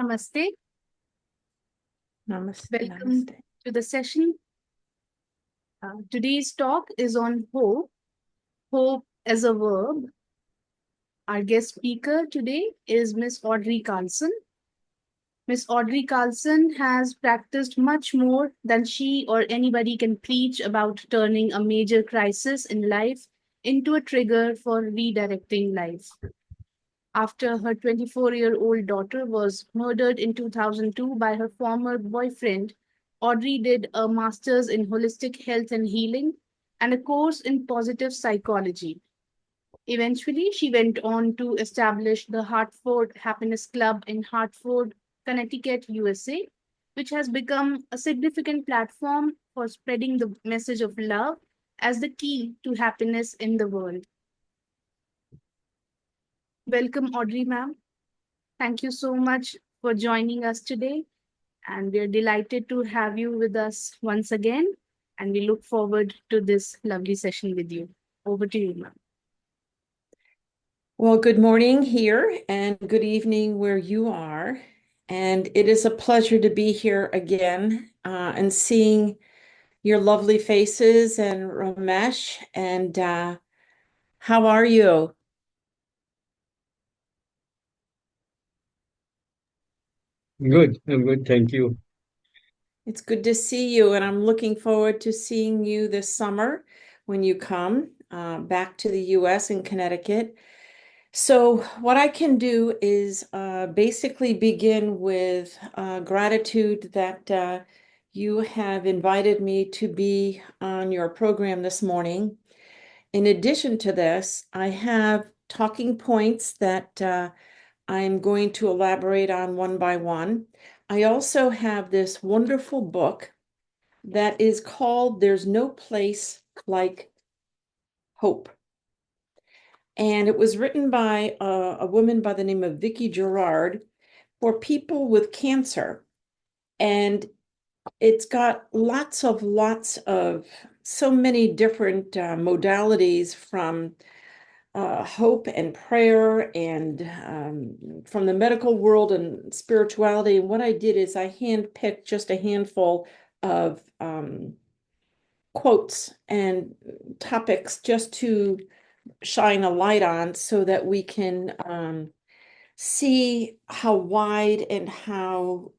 Namaste. Namaste. Welcome Namaste. to the session. Today's talk is on hope, hope as a verb. Our guest speaker today is Miss Audrey Carlson. Miss Audrey Carlson has practiced much more than she or anybody can preach about turning a major crisis in life into a trigger for redirecting life. After her 24-year-old daughter was murdered in 2002 by her former boyfriend, Audrey did a master's in holistic health and healing and a course in positive psychology. Eventually, she went on to establish the Hartford Happiness Club in Hartford, Connecticut, USA, which has become a significant platform for spreading the message of love as the key to happiness in the world. Welcome, Audrey, ma'am. Thank you so much for joining us today. And we're delighted to have you with us once again. And we look forward to this lovely session with you. Over to you, ma'am. Well, good morning here and good evening where you are. And it is a pleasure to be here again and seeing your lovely faces and Ramesh. And how are you? Good. I'm good. Thank you. It's good to see you. And I'm looking forward to seeing you this summer when you come back to the US in Connecticut. So what I can do is basically begin with gratitude that you have invited me to be on your program this morning. In addition to this, I have talking points that I'm going to elaborate on one by one. I also have this wonderful book that is called There's No Place Like Hope. And it was written by a woman by the name of Vicki Gerard for people with cancer. And it's got lots of so many different modalities from hope and prayer and from the medical world and spirituality. And what I did is I handpicked just a handful of quotes and topics just to shine a light on so that we can see how wide and how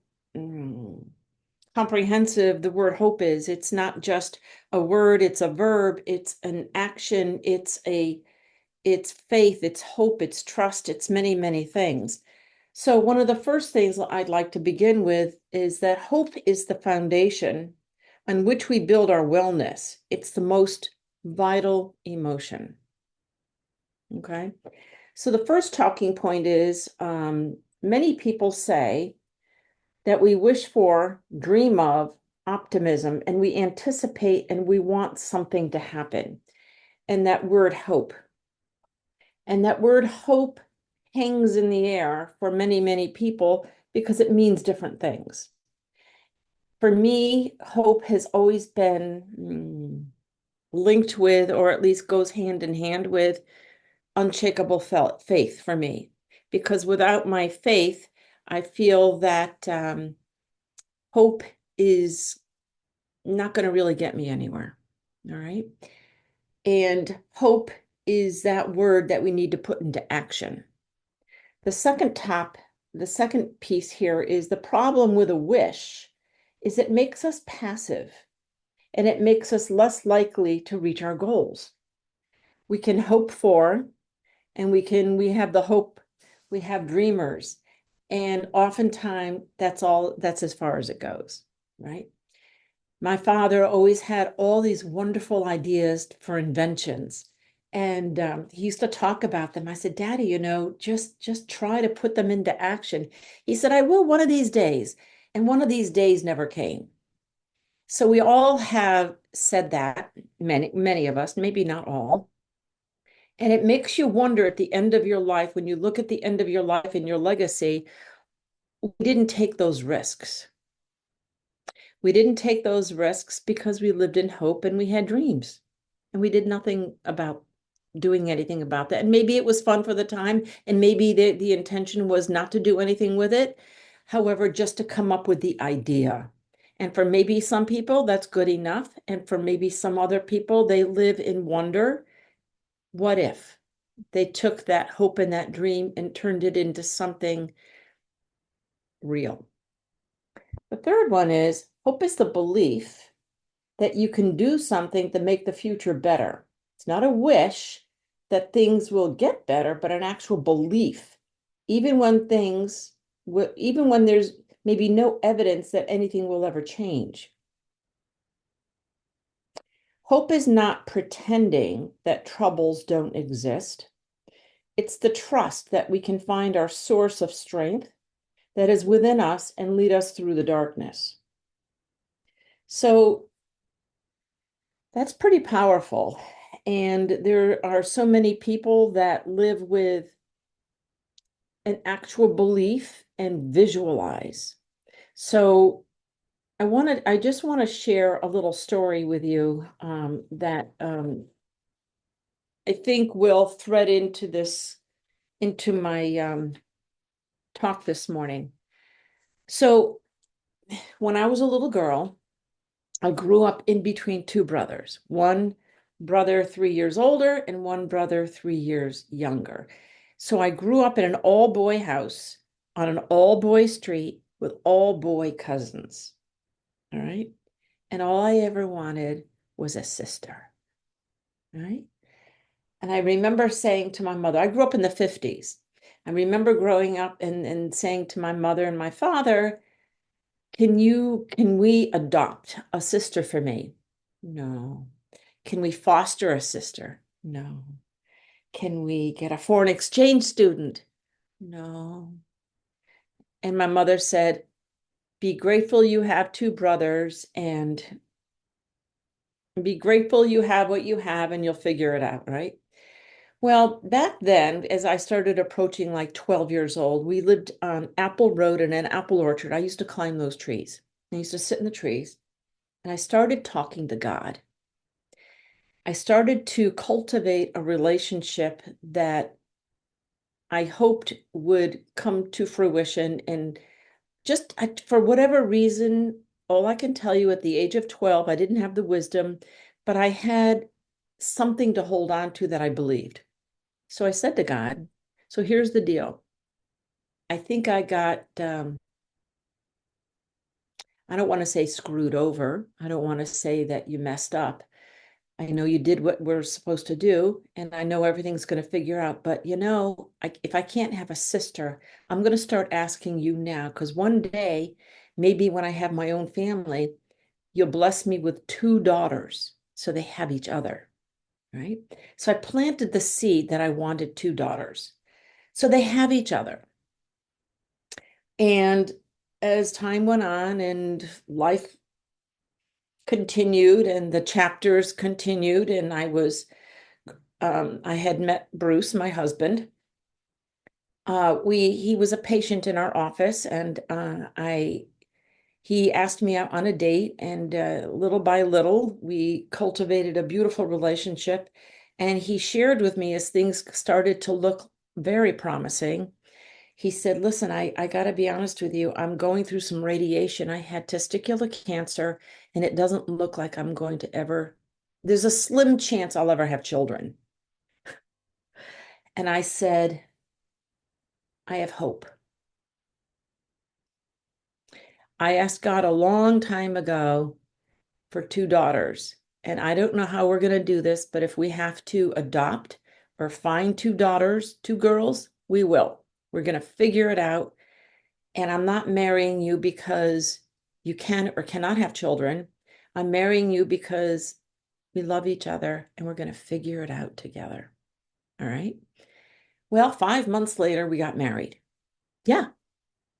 comprehensive the word hope is. It's not just a word, it's a verb, it's an action, it's faith, it's hope, it's trust, it's many, many things. So one of the first things I'd like to begin with is that hope is the foundation on which we build our wellness. It's the most vital emotion. Okay. So the first talking point is many people say that we wish for, dream of optimism, and we anticipate and we want something to happen. And that word hope. And that word hope hangs in the air for many, many people because it means different things. For me, hope has always been linked with, or at least goes hand in hand with, unshakable faith for me, because without my faith, I feel that hope is not going to really get me anywhere. All right. And hope is that word that we need to put into action. The second piece here is the problem with a wish is it makes us passive and it makes us less likely to reach our goals. We can hope for, and we have the hope, we have dreamers, and oftentimes that's as far as it goes, right? My father always had all these wonderful ideas for inventions, and he used to talk about them. I said, Daddy, just try to put them into action. He said, I will one of these days, and one of these days never came. So we all have said that, many of us, maybe not all. And it makes you wonder at the end of your life, when you look at the end of your life and your legacy, we didn't take those risks. We didn't take those risks because we lived in hope and we had dreams. And we did nothing about doing anything about that. And maybe it was fun for the time, and maybe the intention was not to do anything with it. However, just to come up with the idea. And for maybe some people, that's good enough. And for maybe some other people, they live in wonder. What if they took that hope and that dream and turned it into something real? The third one is hope is the belief that you can do something to make the future better. It's not a wish that things will get better, but an actual belief, even when even when there's maybe no evidence that anything will ever change. Hope is not pretending that troubles don't exist. It's the trust that we can find our source of strength that is within us and lead us through the darkness. So that's pretty powerful. And there are so many people that live with an actual belief and visualize. So I just want to share a little story with you that I think will thread into my talk this morning. So when I was a little girl, I grew up in between two brothers, one brother 3 years older and one brother 3 years younger. So I grew up in an all-boy house on an all-boy street with all-boy cousins. All right. And all I ever wanted was a sister. All right. And I remember saying to my mother, I grew up in the 50s. I remember growing up and saying to my mother and my father, can we adopt a sister for me? No. Can we foster a sister? No. Can we get a foreign exchange student? No. And my mother said, be grateful you have two brothers and be grateful you have what you have and you'll figure it out, right? Well, back then, as I started approaching like 12 years old, we lived on Apple Road in an apple orchard. I used to climb those trees. I used to sit in the trees and I started talking to God. I started to cultivate a relationship that I hoped would come to fruition. And for whatever reason, all I can tell you at the age of 12, I didn't have the wisdom, but I had something to hold on to that I believed. So I said to God, so here's the deal. I think I got, I don't want to say screwed over. I don't want to say that you messed up. I know you did what we're supposed to do, and I know everything's going to figure out. But if I can't have a sister, I'm going to start asking you now, because one day, maybe when I have my own family, you'll bless me with two daughters so they have each other, right? So I planted the seed that I wanted two daughters. So they have each other. And as time went on and life continued and the chapters continued, and I had met Bruce, my husband. He was a patient in our office, and he asked me out on a date, and little by little, we cultivated a beautiful relationship. And he shared with me as things started to look very promising. He said, listen, I got to be honest with you. I'm going through some radiation. I had testicular cancer, and it doesn't look like I'm going to there's a slim chance I'll ever have children. And I said, I have hope. I asked God a long time ago for two daughters, and I don't know how we're going to do this, but if we have to adopt or find two daughters, two girls, we will. We're going to figure it out. And I'm not marrying you because you can or cannot have children. I'm marrying you because we love each other and we're going to figure it out together. All right. Well, 5 months later, we got married. Yeah,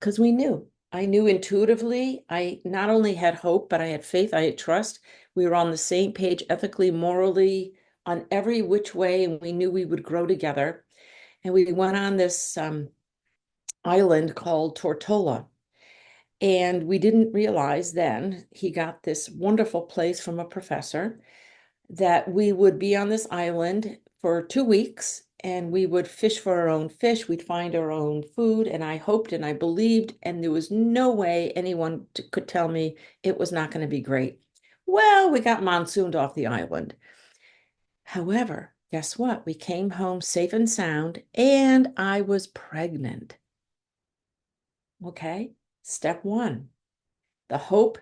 because we knew. I knew intuitively. I not only had hope, but I had faith. I had trust. We were on the same page ethically, morally, on every which way, and we knew we would grow together. And we went on this island called Tortola. And we didn't realize then, he got this wonderful place from a professor, that we would be on this island for 2 weeks and we would fish for our own fish. We'd find our own food, and I hoped and I believed, and there was no way anyone could tell me it was not going to be great. Well, we got monsooned off the island. However, guess what? We came home safe and sound, and I was pregnant. Okay, step one, the hope,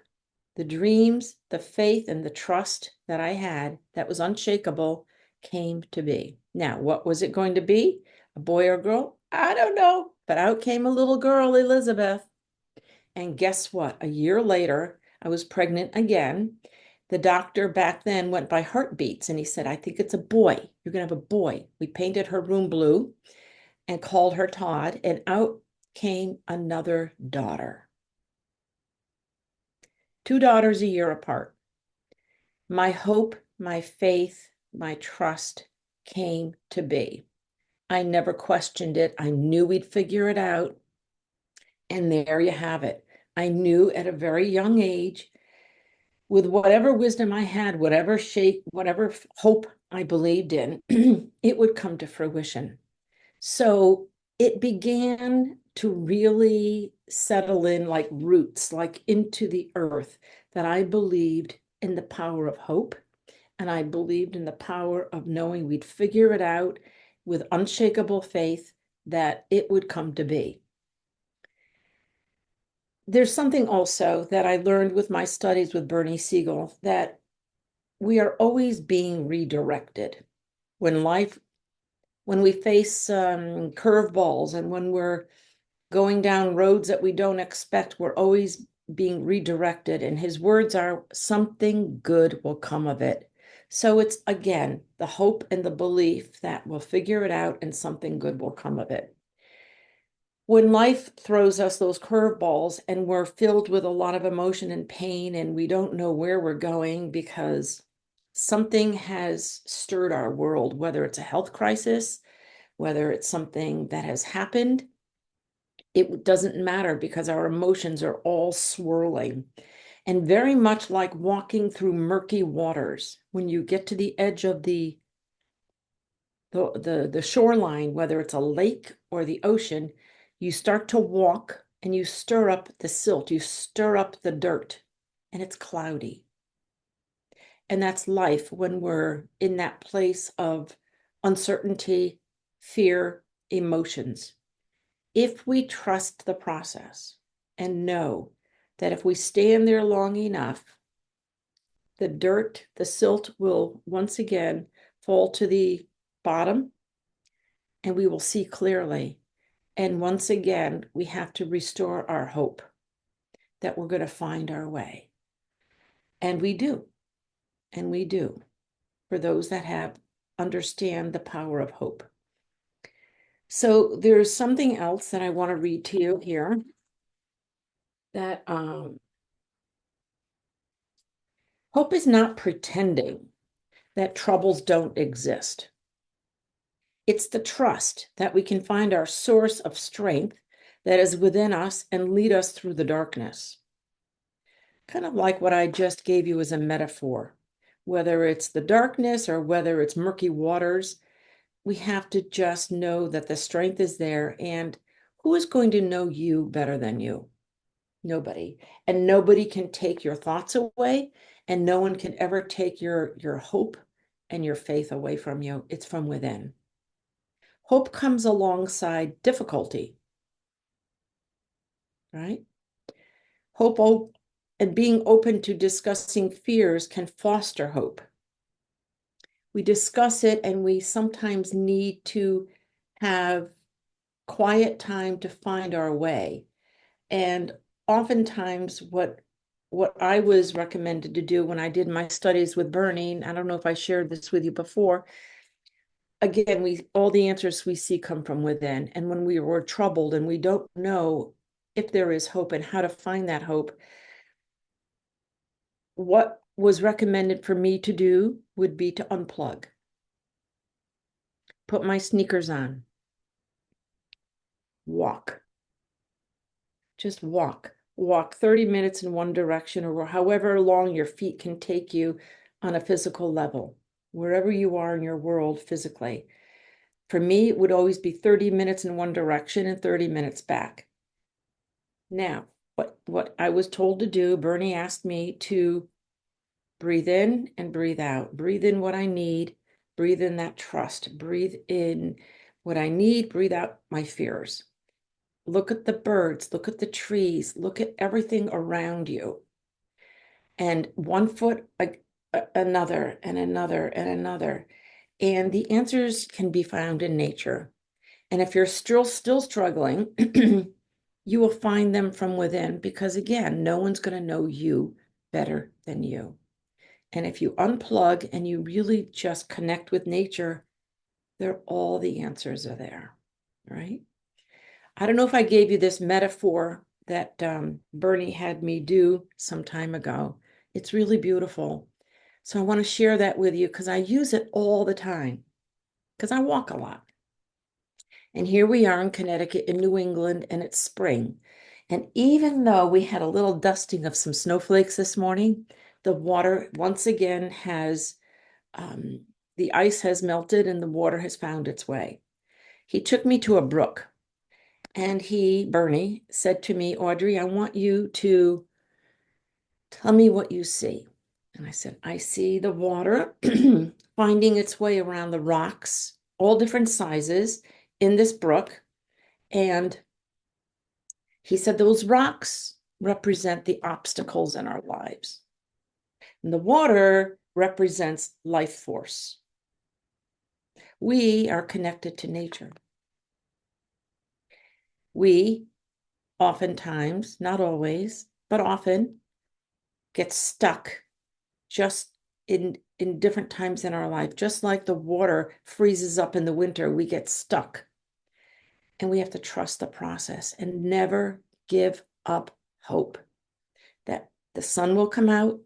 the dreams, the faith, and the trust that I had that was unshakable came to be. Now, what was it going to be? A boy or girl? I don't know, but out came a little girl, Elizabeth. And guess what? A year later, I was pregnant again. The doctor back then went by heartbeats, and he said, I think it's a boy. You're going to have a boy. We painted her room blue and called her Todd, and out came another daughter. 2 daughters a year apart. My hope, my faith, my trust came to be. I never questioned it. I knew we'd figure it out. And there you have it. I knew at a very young age, with whatever wisdom I had, whatever shape, whatever hope I believed in, it would come to fruition. So it began to really settle in like roots, like into the earth, that I believed in the power of hope. And I believed in the power of knowing we'd figure it out with unshakable faith that it would come to be. There's something also that I learned with my studies with Bernie Siegel, that we are always being redirected. When we face curveballs, and when we're going down roads that we don't expect, we're always being redirected. And his words are, something good will come of it. So it's, again, the hope and the belief that we'll figure it out and something good will come of it. When life throws us those curveballs and we're filled with a lot of emotion and pain, and we don't know where we're going because something has stirred our world, whether it's a health crisis, whether it's something that has happened, it doesn't matter, because our emotions are all swirling. And very much like walking through murky waters, when you get to the edge of the shoreline, whether it's a lake or the ocean, you start to walk and you stir up the silt, you stir up the dirt, and it's cloudy. And that's life when we're in that place of uncertainty, fear, emotions. If we trust the process and know that if we stand there long enough, the dirt, the silt will once again fall to the bottom, and we will see clearly. And once again, we have to restore our hope that we're going to find our way. And we do. And we do, for those that understand the power of hope. So there's something else that I want to read to you here, that hope is not pretending that troubles don't exist. It's the trust that we can find our source of strength that is within us and lead us through the darkness. Kind of like what I just gave you as a metaphor. Whether it's the darkness or whether it's murky waters, we have to just know that the strength is there. And who is going to know you better than you? Nobody. And nobody can take your thoughts away, and no one can ever take your hope and your faith away from you. It's from within. Hope comes alongside difficulty, right? Hope and being open to discussing fears can foster hope. We discuss it, and we sometimes need to have quiet time to find our way. And oftentimes what I was recommended to do when I did my studies with Bernie, I don't know if I shared this with you before, again, all the answers we see come from within. And when we were troubled and we don't know if there is hope and how to find that hope, what was recommended for me to do would be to unplug, put my sneakers on, walk, just walk 30 minutes in one direction, or however long your feet can take you on a physical level, wherever you are in your world physically. For me, it would always be 30 minutes in one direction and 30 minutes back. Now, what I was told to do, Bernie asked me to breathe in and breathe out. Breathe in what I need, breathe in that trust, breathe in what I need, breathe out my fears. Look at the birds, look at the trees, look at everything around you. And one foot, another, and another, and another. And the answers can be found in nature. And if you're still struggling, you will find them from within, because again, no one's going to know you better than you. And if you unplug and you really just connect with nature, all the answers are there, right? I don't know if I gave you this metaphor that Bernie had me do some time ago. It's really beautiful. So I want to share that with you because I use it all the time because I walk a lot. And here we are in Connecticut, in New England, and it's spring. And even though we had a little dusting of some snowflakes this morning, the water once again has, the ice has melted and the water has found its way. He took me to a brook and Bernie, said to me, Audrey, I want you to tell me what you see. And I said, I see the water finding its way around the rocks, all different sizes in this brook. And he said, those rocks represent the obstacles in our lives. And the water represents life force. We are connected to nature. We oftentimes, not always, but often get stuck just in different times in our life. Just like the water freezes up in the winter, we get stuck. And we have to trust the process and never give up hope that the sun will come out.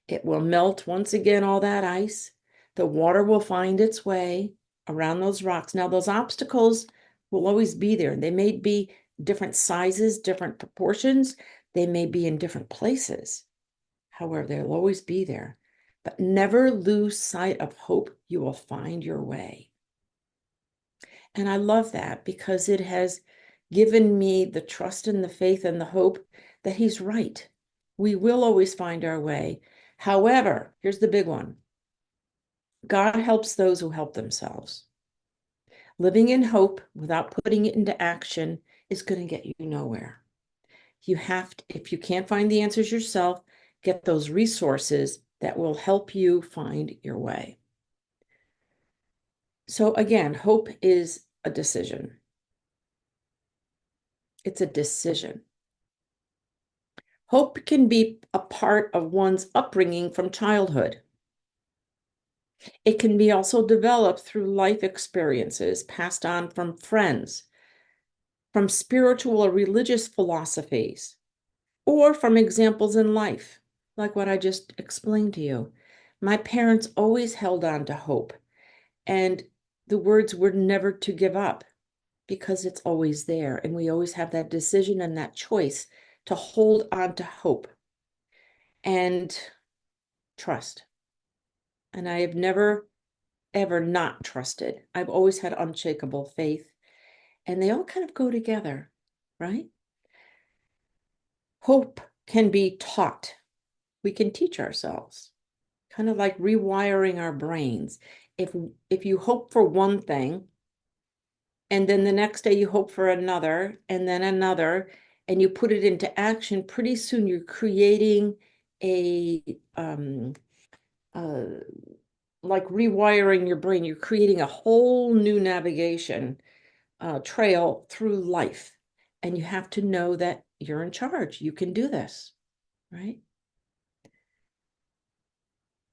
It will melt once again, all that ice. The water will find its way around those rocks. Now, those obstacles will always be there. They may be different sizes, different proportions. They may be in different places. However, they'll always be there. But never lose sight of hope. You will find your way. And I love that because it has given me the trust and the faith and the hope that he's right. We will always find our way. However, here's the big one. God helps those who help themselves. Living in hope without putting it into action is going to get you nowhere. You have to, if you can't find the answers yourself, get those resources that will help you find your way. So again, hope is a decision. It's a decision. Hope can be a part of one's upbringing from childhood. It can be also developed through life experiences passed on from friends, from spiritual or religious philosophies, or from examples in life, like what I just explained to you. My parents always held on to hope, and the words were never to give up because it's always there, and we always have that decision and that choice to hold on to hope and trust. And I have never, ever not trusted. I've always had unshakable faith, and they all kind of go together, right? Hope can be taught. We can teach ourselves, kind of like rewiring our brains. If you hope for one thing, and then the next day you hope for another, and then another, and you put it into action, pretty soon you're creating like rewiring your brain. You're creating a whole new navigation trail through life. And you have to know that you're in charge. You can do this, right?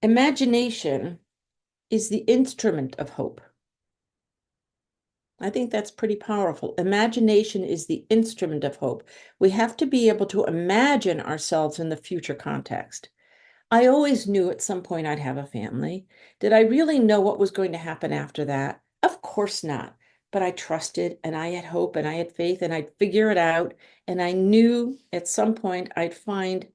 Imagination is the instrument of hope. I think that's pretty powerful. Imagination is the instrument of hope. We have to be able to imagine ourselves in the future context. I always knew at some point I'd have a family. Did I really know what was going to happen after that? Of course not. But I trusted and I had hope and I had faith and I'd figure it out. And I knew at some point I'd find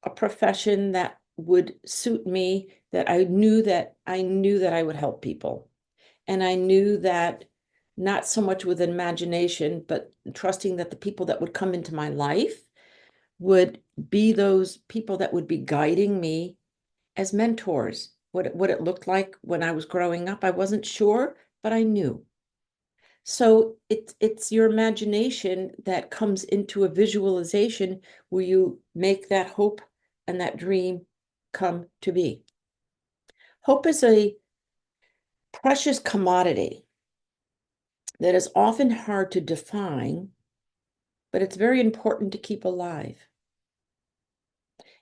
a profession that would suit me, that I knew that I would help people. And I knew that not so much with imagination, but trusting that the people that would come into my life would be those people that would be guiding me as mentors. What it looked like when I was growing up, I wasn't sure, but I knew. So it's your imagination that comes into a visualization where you make that hope and that dream come to be. Hope is a precious commodity that is often hard to define, but it's very important to keep alive.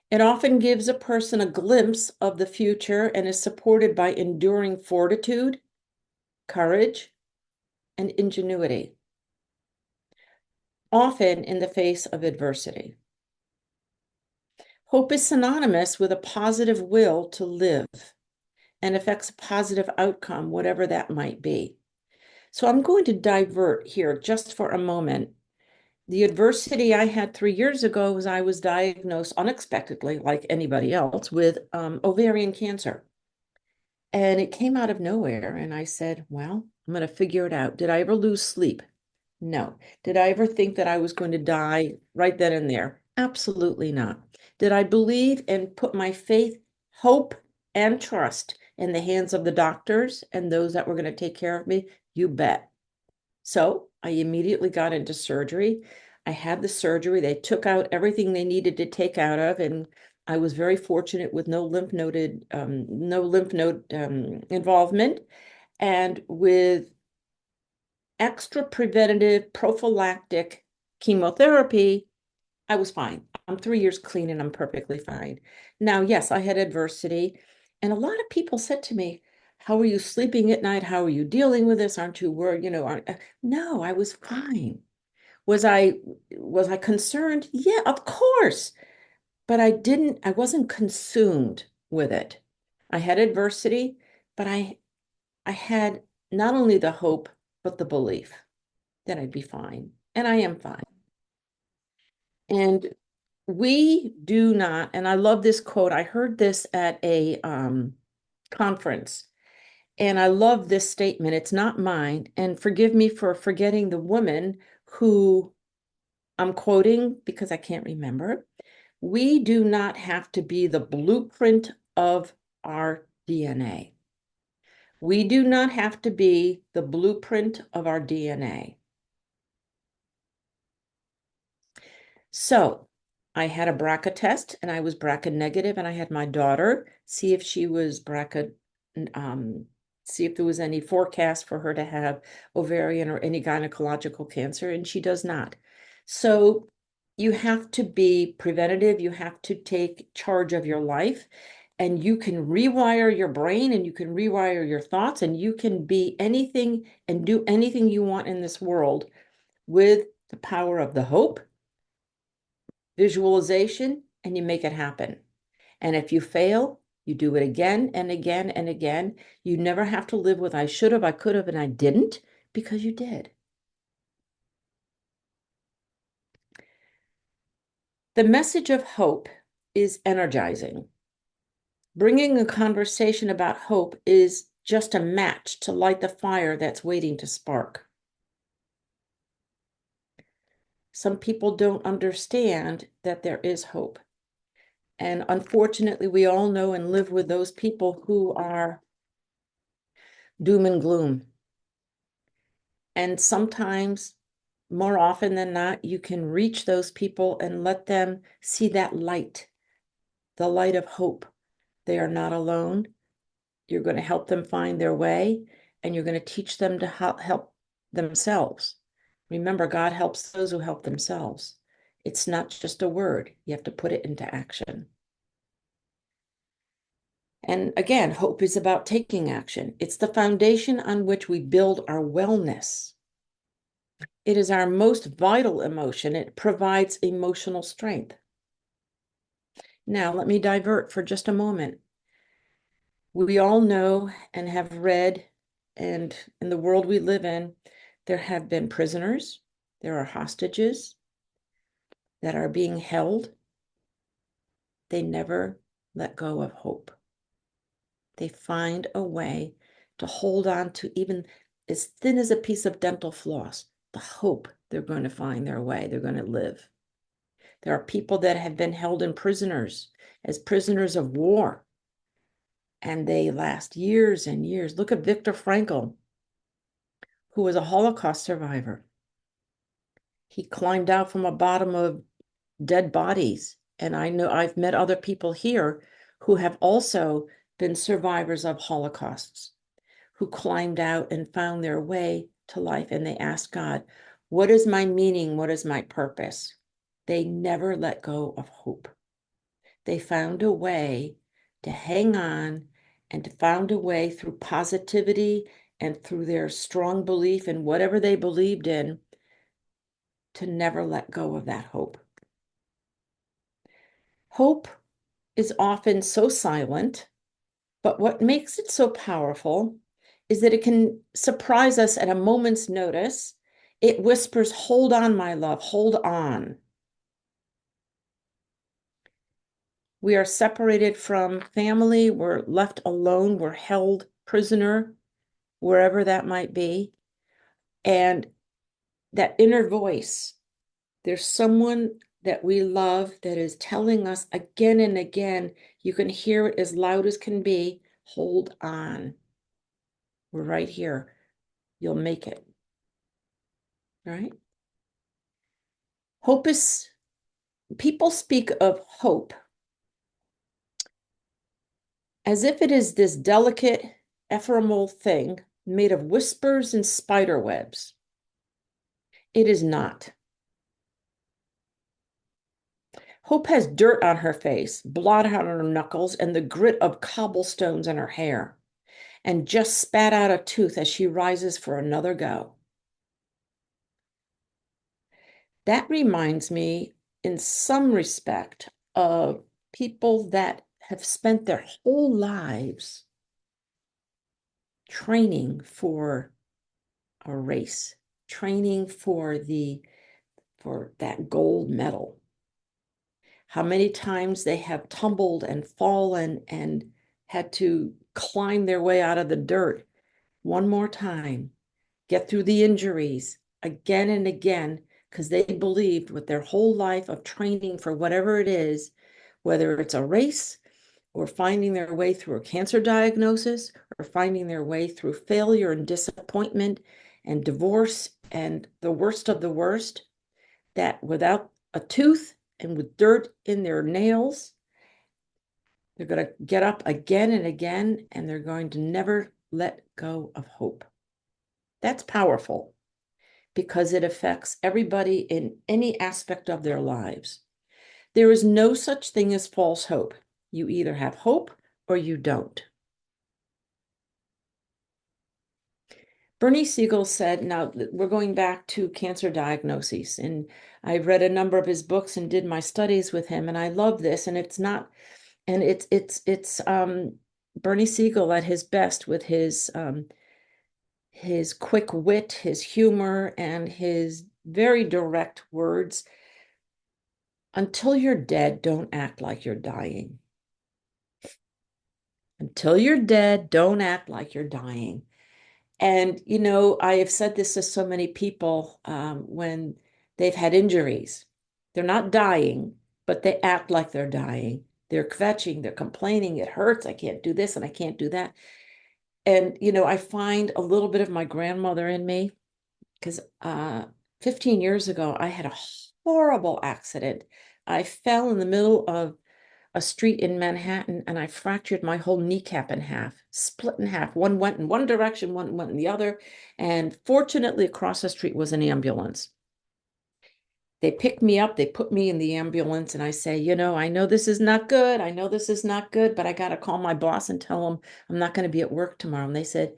It often gives a person a glimpse of the future and is supported by enduring fortitude, courage, and ingenuity, often in the face of adversity. Hope is synonymous with a positive will to live and affects a positive outcome, whatever that might be. So I'm going to divert here just for a moment. The adversity I had 3 years ago was I was diagnosed unexpectedly, like anybody else, with ovarian cancer. And it came out of nowhere. And I said, well, I'm going to figure it out. Did I ever lose sleep? No. Did I ever think that I was going to die right then and there? Absolutely not. Did I believe and put my faith, hope, and trust in the hands of the doctors and those that were going to take care of me? You bet. So I immediately got into surgery. I had the surgery. They took out everything they needed to take out of, and I was very fortunate with no lymph node involvement, and with extra preventative prophylactic chemotherapy, I was fine. I'm 3 years clean and I'm perfectly fine. Now, yes, I had adversity, and a lot of people said to me, how are you sleeping at night? How are you dealing with this? Aren't you worried? No, I was fine. Was I concerned? Yeah, of course. But I wasn't consumed with it. I had adversity, but I had not only the hope, but the belief that I'd be fine. And I am fine. And we do not, and I love this quote. I heard this at a conference, and I love this statement. It's not mine. And forgive me for forgetting the woman who I'm quoting because I can't remember. We do not have to be the blueprint of our DNA. We do not have to be the blueprint of our DNA. So I had a BRCA test and I was BRCA negative, and I had my daughter see if she was BRCA, see if there was any forecast for her to have ovarian or any gynecological cancer, and she does not. So you have to be preventative. You have to take charge of your life, and you can rewire your brain and you can rewire your thoughts, and you can be anything and do anything you want in this world with the power of the hope, visualization, and you make it happen. And if you fail, you do it again and again and again. You never have to live with I should have, I could have, and I didn't, because you did. The message of hope is energizing. Bringing a conversation about hope is just a match to light the fire that's waiting to spark. Some people don't understand that there is hope. And unfortunately, we all know and live with those people who are doom and gloom. And sometimes, more often than not, you can reach those people and let them see that light, the light of hope. They are not alone. You're going to help them find their way, and you're going to teach them to help themselves. Remember, God helps those who help themselves. It's not just a word. You have to put it into action. And again, hope is about taking action. It's the foundation on which we build our wellness. It is our most vital emotion. It provides emotional strength. Now, let me divert for just a moment. We all know and have read, and in the world we live in, there have been prisoners, there are hostages that are being held. They never let go of hope. They find a way to hold on to even as thin as a piece of dental floss, the hope they're going to find their way, they're going to live. There are people that have been held in prisoners as prisoners of war, and they last years and years. Look at Viktor Frankl, who was a Holocaust survivor. He climbed out from a bottom of dead bodies. And I know I've met other people here who have also been survivors of Holocausts, who climbed out and found their way to life. And they asked God, what is my meaning? What is my purpose? They never let go of hope. They found a way to hang on and to found a way through positivity and through their strong belief in whatever they believed in to never let go of that hope. Hope is often so silent, but what makes it so powerful is that it can surprise us at a moment's notice. It whispers, hold on, my love, hold on. We are separated from family, we're left alone, we're held prisoner, wherever that might be. And that inner voice, there's someone that we love that is telling us again and again, you can hear it as loud as can be, hold on. We're right here. You'll make it. Right? Hope is, people speak of hope as if it is this delicate, ephemeral thing made of whispers and spider webs. It is not. Hope has dirt on her face, blot on her knuckles, and the grit of cobblestones in her hair, and just spat out a tooth as she rises for another go. That reminds me, in some respect, of people that have spent their whole lives training for a race, training for that gold medal. How many times they have tumbled and fallen and had to climb their way out of the dirt one more time, get through the injuries again and again, because they believed with their whole life of training for whatever it is, whether it's a race or finding their way through a cancer diagnosis or finding their way through failure and disappointment and divorce and the worst of the worst, that without a tooth and with dirt in their nails, they're going to get up again and again, and they're going to never let go of hope. That's powerful because it affects everybody in any aspect of their lives. There is no such thing as false hope. You either have hope or you don't. Bernie Siegel said, now we're going back to cancer diagnoses, and I've read a number of his books and did my studies with him, and I love this, and it's not, and it's Bernie Siegel at his best with his quick wit, his humor, and his very direct words. Until you're dead, don't act like you're dying. Until you're dead, don't act like you're dying. And, you know, I have said this to so many people when they've had injuries. They're not dying, but they act like they're dying. They're kvetching, they're complaining, it hurts, I can't do this and I can't do that. And, you know, I find a little bit of my grandmother in me because 15 years ago, I had a horrible accident. I fell in the middle of a street in Manhattan and I fractured my whole kneecap in half, split in half. One went in one direction, one went in the other. And fortunately, across the street was an ambulance. They picked me up, they put me in the ambulance, and I say, you know, I know this is not good. I know this is not good, but I got to call my boss and tell him I'm not going to be at work tomorrow. And they said,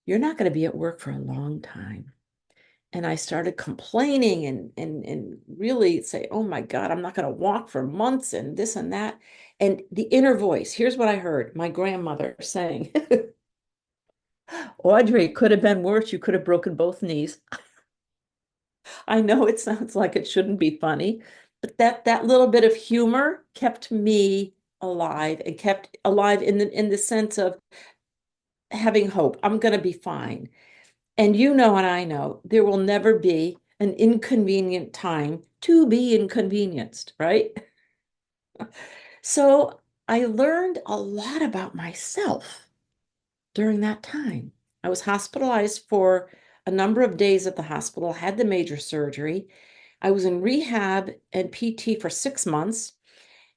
you're not going to be at work for a long time. And I started complaining and really say, oh my God, I'm not going to walk for months and this and that. And the inner voice, here's what I heard my grandmother saying, Audrey, it could have been worse. You could have broken both knees. I know it sounds like it shouldn't be funny, but that little bit of humor kept me alive and kept alive in the sense of having hope. I'm going to be fine. And you know, and I know, there will never be an inconvenient time to be inconvenienced, right? So I learned a lot about myself during that time. I was hospitalized for a number of days at the hospital, had the major surgery. I was in rehab and PT for 6 months,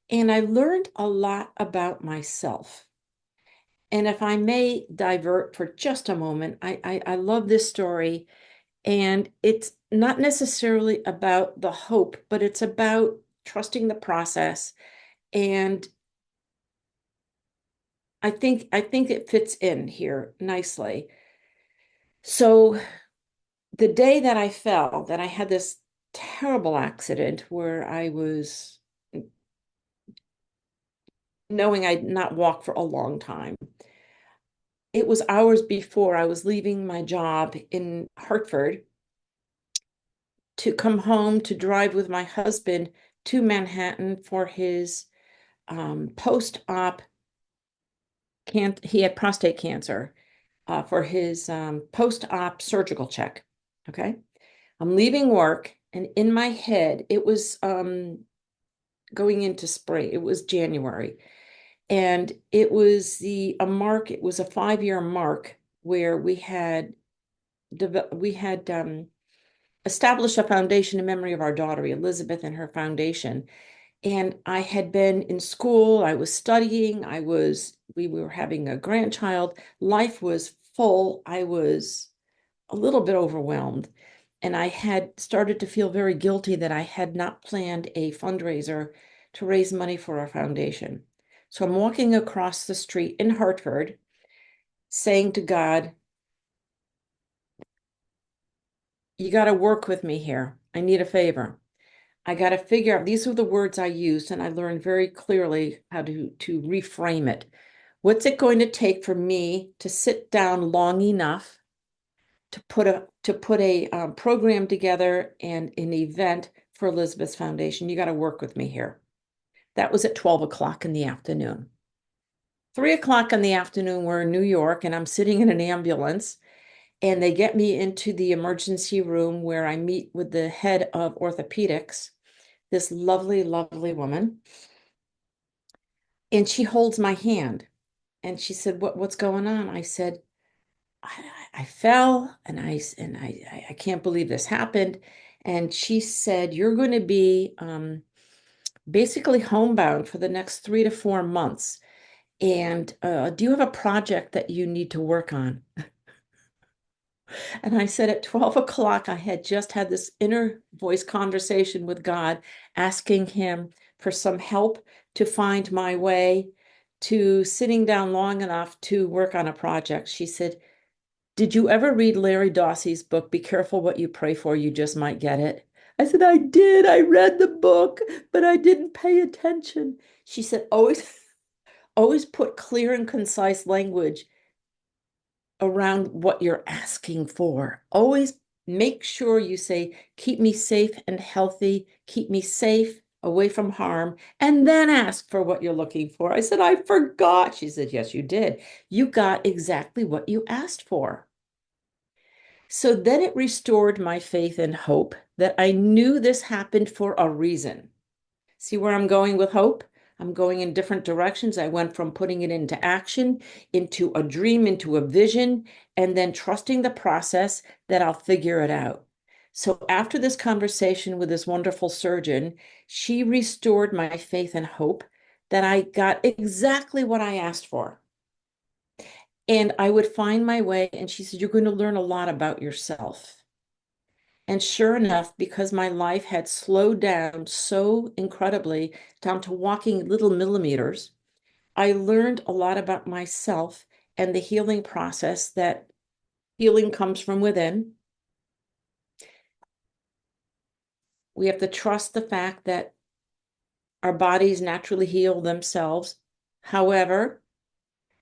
and I learned a lot about myself. And if I may divert for just a moment, I love this story. And it's not necessarily about the hope, but it's about trusting the process. And I think it fits in here nicely. So the day that I fell, that I had this terrible accident where I was knowing I'd not walk for a long time. It was hours before I was leaving my job in Hartford to come home to drive with my husband to Manhattan for his post-op. He had prostate cancer for his post-op surgical check. Okay. I'm leaving work, and in my head, it was going into spring. It was January. And it was a mark, it was a 5-year mark where we had established a foundation in memory of our daughter, Elizabeth, and her foundation. And I had been in school, I was studying, we were having a grandchild. Life was full. I was a little bit overwhelmed. And I had started to feel very guilty that I had not planned a fundraiser to raise money for our foundation. So I'm walking across the street in Hartford saying to God, you got to work with me here. I need a favor. I got to figure out, these are the words I used, and I learned very clearly how to reframe it. What's it going to take for me to sit down long enough to put a program together and an event for Elizabeth's Foundation? You got to work with me here. That was at 12 o'clock in the afternoon. 3 o'clock in the afternoon, we're in New York, and I'm sitting in an ambulance, and they get me into the emergency room where I meet with the head of orthopedics, this lovely, lovely woman. And she holds my hand, and she said, what's going on? I said, I fell, and I can't believe this happened. And she said, you're going to be basically homebound for the next 3 to 4 months. And do you have a project that you need to work on? And I said at 12 o'clock, I had just had this inner voice conversation with God, asking him for some help to find my way to sitting down long enough to work on a project. She said, did you ever read Larry Dossey's book, Be Careful What You Pray For, You Just Might Get It? I said, I did. I read the book, but I didn't pay attention. She said, always put clear and concise language around what you're asking for. Always make sure you say, keep me safe and healthy, keep me safe, away from harm, and then ask for what you're looking for. I said, I forgot. She said, yes, you did. You got exactly what you asked for. So then it restored my faith and hope that I knew this happened for a reason. See where I'm going with hope? I'm going in different directions. I went from putting it into action, into a dream, into a vision, and then trusting the process that I'll figure it out. So after this conversation with this wonderful surgeon, she restored my faith and hope that I got exactly what I asked for. And I would find my way, and she said, you're going to learn a lot about yourself. And sure enough, because my life had slowed down so incredibly, down to walking little millimeters, I learned a lot about myself and the healing process, that healing comes from within. We have to trust the fact that our bodies naturally heal themselves. However,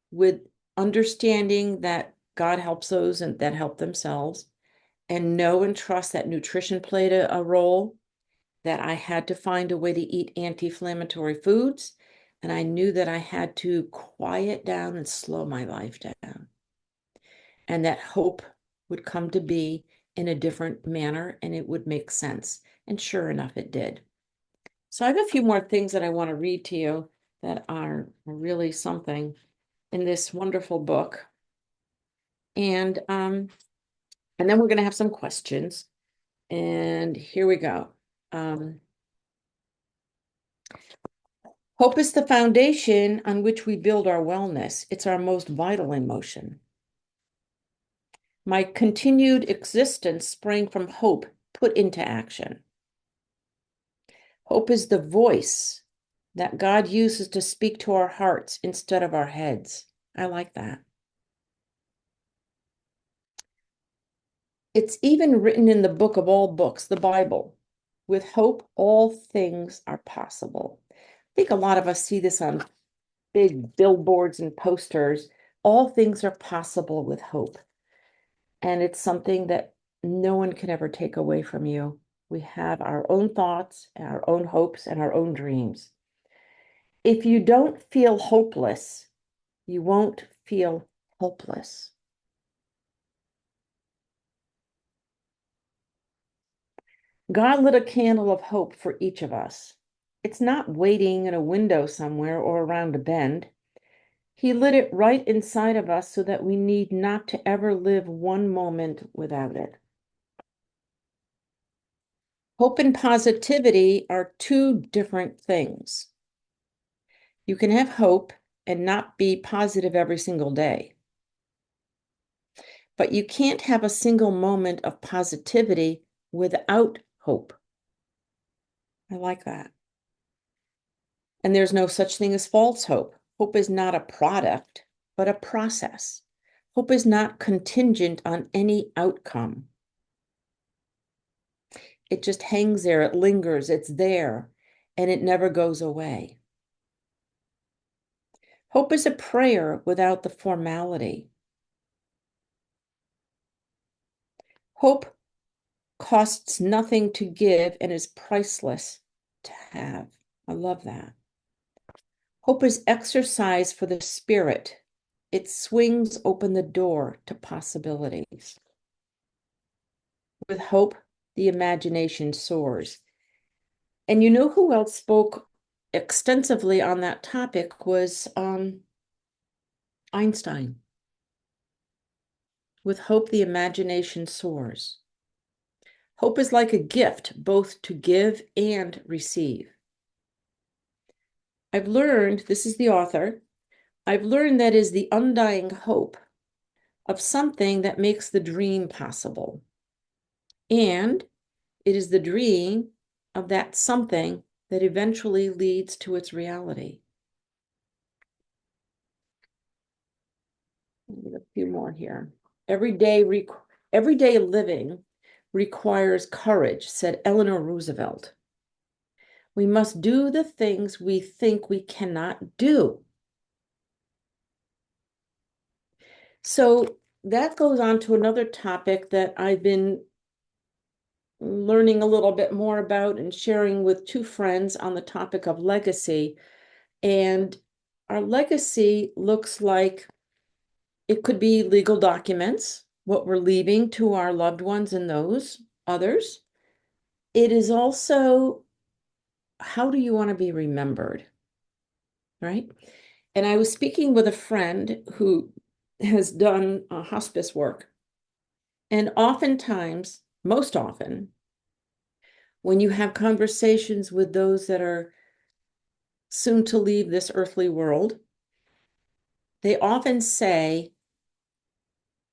with understanding that God helps those and that help themselves, and know and trust that nutrition played a role, that I had to find a way to eat anti-inflammatory foods. And I knew that I had to quiet down and slow my life down. and that hope would come to be in a different manner and it would make sense. And sure enough, it did. So I have a few more things that I want to read to you that are really something in this wonderful book. And then we're going to have some questions. And here we go. Hope is the foundation on which we build our wellness. It's our most vital emotion. My continued existence sprang from hope put into action. Hope is the voice that God uses to speak to our hearts instead of our heads. I like that. It's even written in the book of all books, the Bible. With hope, all things are possible. I think a lot of us see this on big billboards and posters. All things are possible with hope. And it's something that no one can ever take away from you. We have our own thoughts, our own hopes, and our own dreams. If you don't feel hopeless, you won't feel hopeless. God lit a candle of hope for each of us. It's not waiting in a window somewhere or around a bend. He lit it right inside of us so that we need not to ever live one moment without it. Hope and positivity are two different things. You can have hope and not be positive every single day. But you can't have a single moment of positivity without hope. I like that. And there's no such thing as false hope. Hope is not a product, but a process. Hope is not contingent on any outcome. It just hangs there, it lingers, it's there, and it never goes away. Hope is a prayer without the formality. Hope costs nothing to give and is priceless to have. I love that. Hope is exercise for the spirit. It swings open the door to possibilities. With hope, the imagination soars. And you know who else spoke extensively on that topic was Einstein. With hope, the imagination soars. Hope is like a gift, both to give and receive. I've learned, this is the author, I've learned that is the undying hope of something that makes the dream possible. And it is the dream of that something that eventually leads to its reality. A few more here. Everyday living requires courage, said Eleanor Roosevelt. We must do the things we think we cannot do. So that goes on to another topic that I've been learning a little bit more about and sharing with two friends on the topic of legacy. And our legacy looks like it could be legal documents, what we're leaving to our loved ones and those others. It is also, how do you want to be remembered, right? And I was speaking with a friend who has done hospice work. And oftentimes, most often, when you have conversations with those that are soon to leave this earthly world, they often say,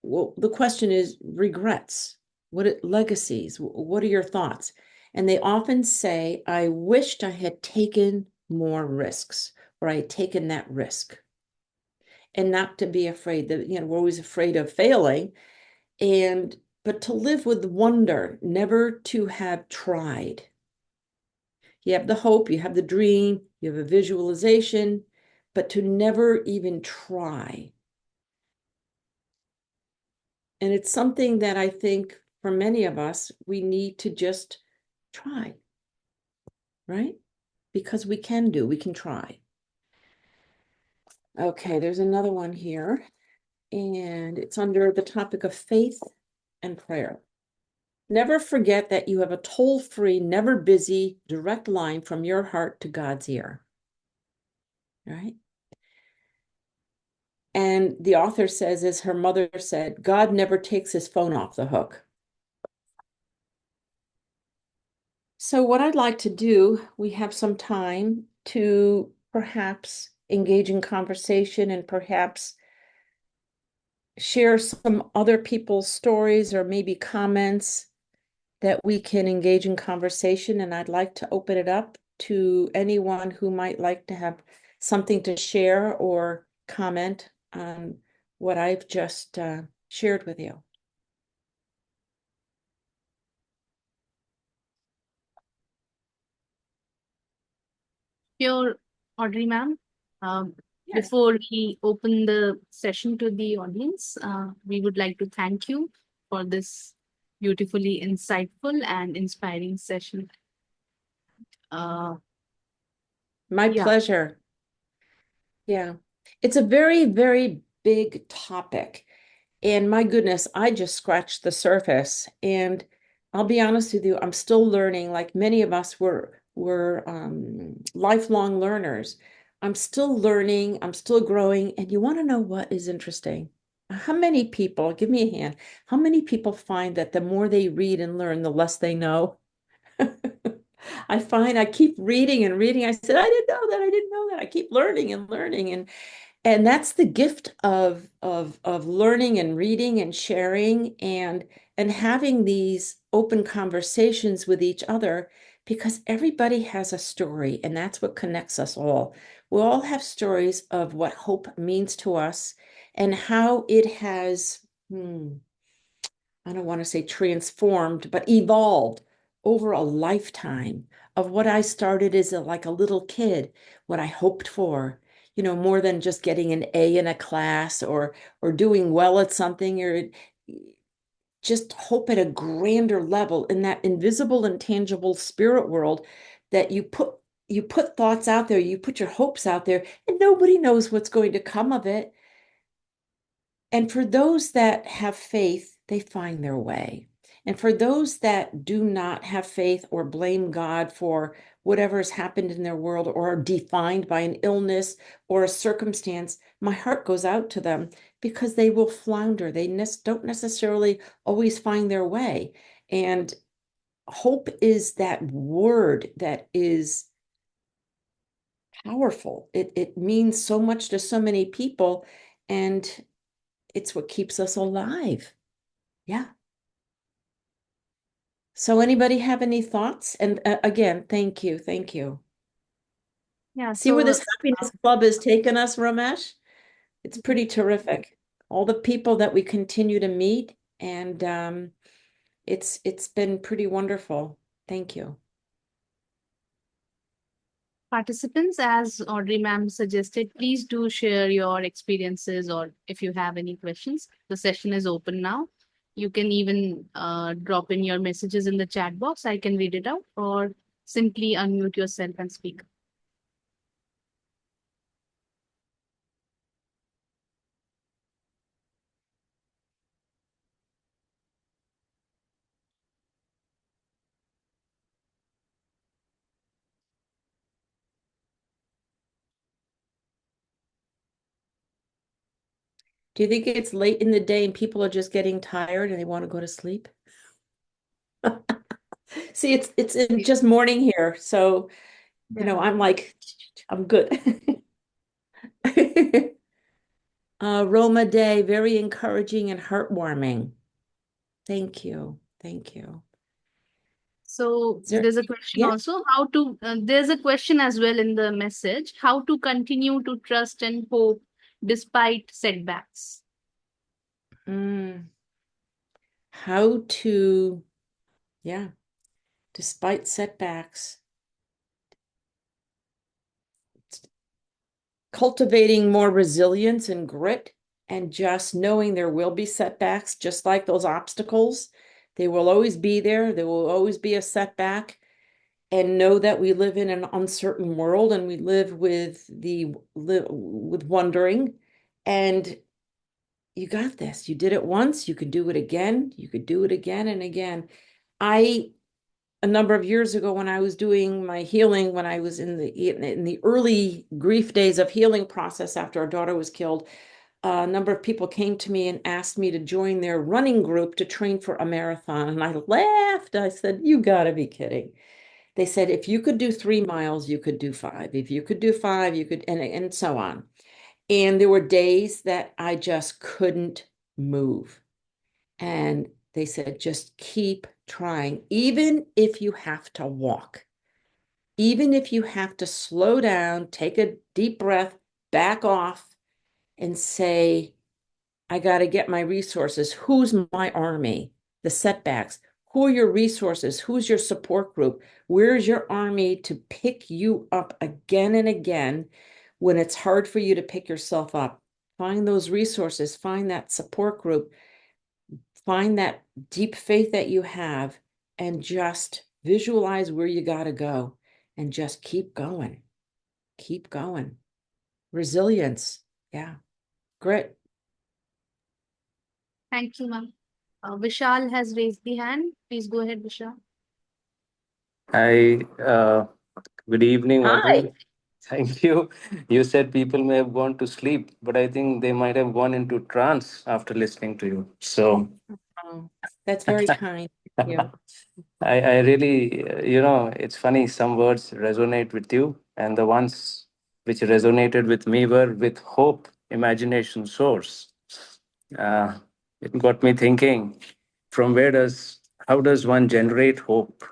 well, the question is regrets, legacies, what are your thoughts? And they often say, I wished I had taken more risks, or I had taken that risk. And not to be afraid that, we're always afraid of failing, but to live with wonder, never to have tried. You have the hope, you have the dream, you have a visualization, but to never even try. And it's something that I think for many of us, we need to just try, right? Because we can try. Okay, there's another one here. and it's under the topic of faith and prayer. Never forget that you have a toll-free, never busy, direct line from your heart to God's ear. All right? And the author says, as her mother said, God never takes his phone off the hook. So what I'd like to do, we have some time to perhaps engage in conversation and perhaps share some other people's stories or maybe comments that we can engage in conversation. And I'd like to open it up to anyone who might like to have something to share or comment on what I've just shared with you. Sure, Audrey ma'am. Yes. Before we open the session to the audience, we would like to thank you for this beautifully insightful and inspiring session. Uh, My yeah, pleasure. Yeah. It's a very, very big topic. And my goodness, I just scratched the surface. And I'll be honest with you, I'm still learning. Like many of us were lifelong learners. I'm still learning, I'm still growing. And you want to know what is interesting? How many people, give me a hand, how many people find that the more they read and learn, the less they know? I find I keep reading and reading. I said, I didn't know that. I didn't know that. I keep learning and learning. And that's the gift of learning and reading and sharing and having these open conversations with each other, because everybody has a story, and that's what connects us all. We all have stories of what hope means to us and how it has, I don't want to say transformed, but evolved over a lifetime of what I started as like a little kid, what I hoped for, more than just getting an A in a class or doing well at something, or just hope at a grander level in that invisible and tangible spirit world that you put thoughts out there, you put your hopes out there, and nobody knows what's going to come of it. And for those that have faith, they find their way. And for those that do not have faith or blame God for whatever has happened in their world or are defined by an illness or a circumstance, my heart goes out to them because they will flounder. They don't necessarily always find their way. And hope is that word that is powerful. It means so much to so many people. And it's what keeps us alive. Yeah. So anybody have any thoughts? And again, thank you. Thank you. yeah. See where So, this happiness club has taken us, Ramesh? It's pretty terrific. All the people that we continue to meet, and it's been pretty wonderful. Thank you. participants, as Audrey ma'am suggested, please do share your experiences or if you have any questions. The session is open now. You can even drop in your messages in the chat box. I can read it out, or simply unmute yourself and speak. Do you think it's late in the day and people are just getting tired and they want to go to sleep? See, it's just morning here, so Yeah. I'm like, I'm good. Roma Day, very encouraging and heartwarming. Thank you. Thank you. So Is there, there's a question yeah. also how to, there's a question as well in the message, how to continue to trust and hope despite setbacks. How to, yeah, despite setbacks, cultivating more resilience and grit and just knowing there will be setbacks, just like those obstacles. They will always be there. There will always be a setback. And know that we live in an uncertain world and we live with wondering, and you got this. You did it once, you could do it again. You could do it again and again. A number of years ago, when I was doing my healing, when I was in the early grief days of healing process after our daughter was killed, a number of people came to me and asked me to join their running group to train for a marathon. And I laughed. I said, you gotta be kidding. They said, if you could do 3 miles, you could do 5. If you could do 5, you could, and so on. And there were days that I just couldn't move. And they said, just keep trying, even if you have to walk, even if you have to slow down, take a deep breath, back off, and say, I got to get my resources. Who's my army? The setbacks. Who are your resources? Who's your support group? Where's your army to pick you up again and again when it's hard for you to pick yourself up? Find those resources, find that support group, find that deep faith that you have, and just visualize where you got to go and just keep going. Keep going. Resilience. Yeah. Grit. Thank you, ma'am. Vishal has raised the hand. Please go ahead, Vishal. Hi, good evening, Hi. Audrey. Thank you. You said people may have gone to sleep, but I think they might have gone into trance after listening to you. So Oh, that's very kind. Thank you. I really, it's funny, some words resonate with you, and the ones which resonated with me were with hope, imagination, source. Uh, it got me thinking, from how does one generate hope?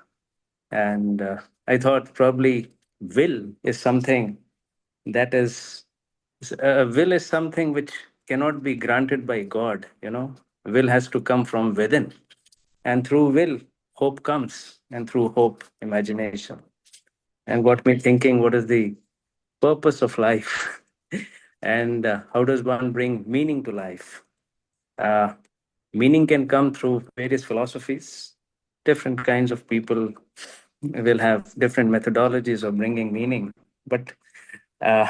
And I thought probably will is something that is, will is something which cannot be granted by God, Will has to come from within. And through will, hope comes, and through hope, imagination. And got me thinking, what is the purpose of life? And how does one bring meaning to life? Uh, Meaning can come through various philosophies. Different kinds of people will have different methodologies of bringing meaning. But uh,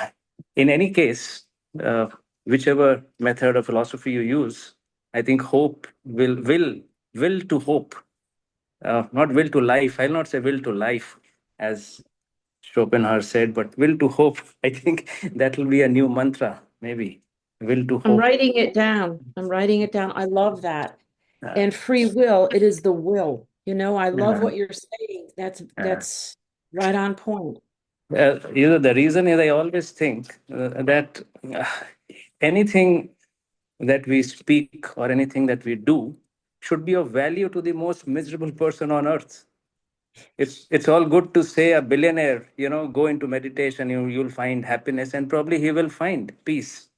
in any case, uh, whichever method or philosophy you use, I think hope will to hope, not will to life. I'll not say will to life, as Schopenhauer said, but will to hope. I think that will be a new mantra, maybe. Will to I'm hope. writing it down. I'm writing it down. I love that. Uh, And free will, it is the will. I love uh, what you're saying. That's uh, that's right on point. the reason is I always think that anything that we speak or anything that we do should be of value to the most miserable person on earth. It's all good to say a billionaire, go into meditation, you'll find happiness, and probably he will find peace.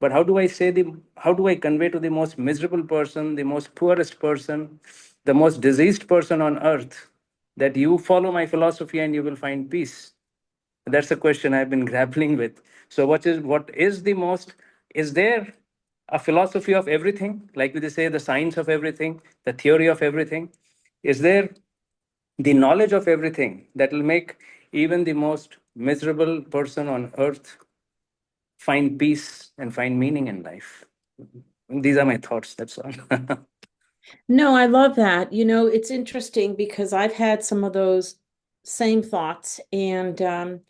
But how do I convey to the most miserable person, the most poorest person, the most diseased person on earth, that you follow my philosophy and you will find peace? That's a question I've been grappling with. So what is the most, is there a philosophy of everything, like we say, the science of everything, the theory of everything? Is there the knowledge of everything that will make even the most miserable person on earth find peace and find meaning in life? These are my thoughts. That's all. No, I love that. It's interesting because I've had some of those same thoughts. And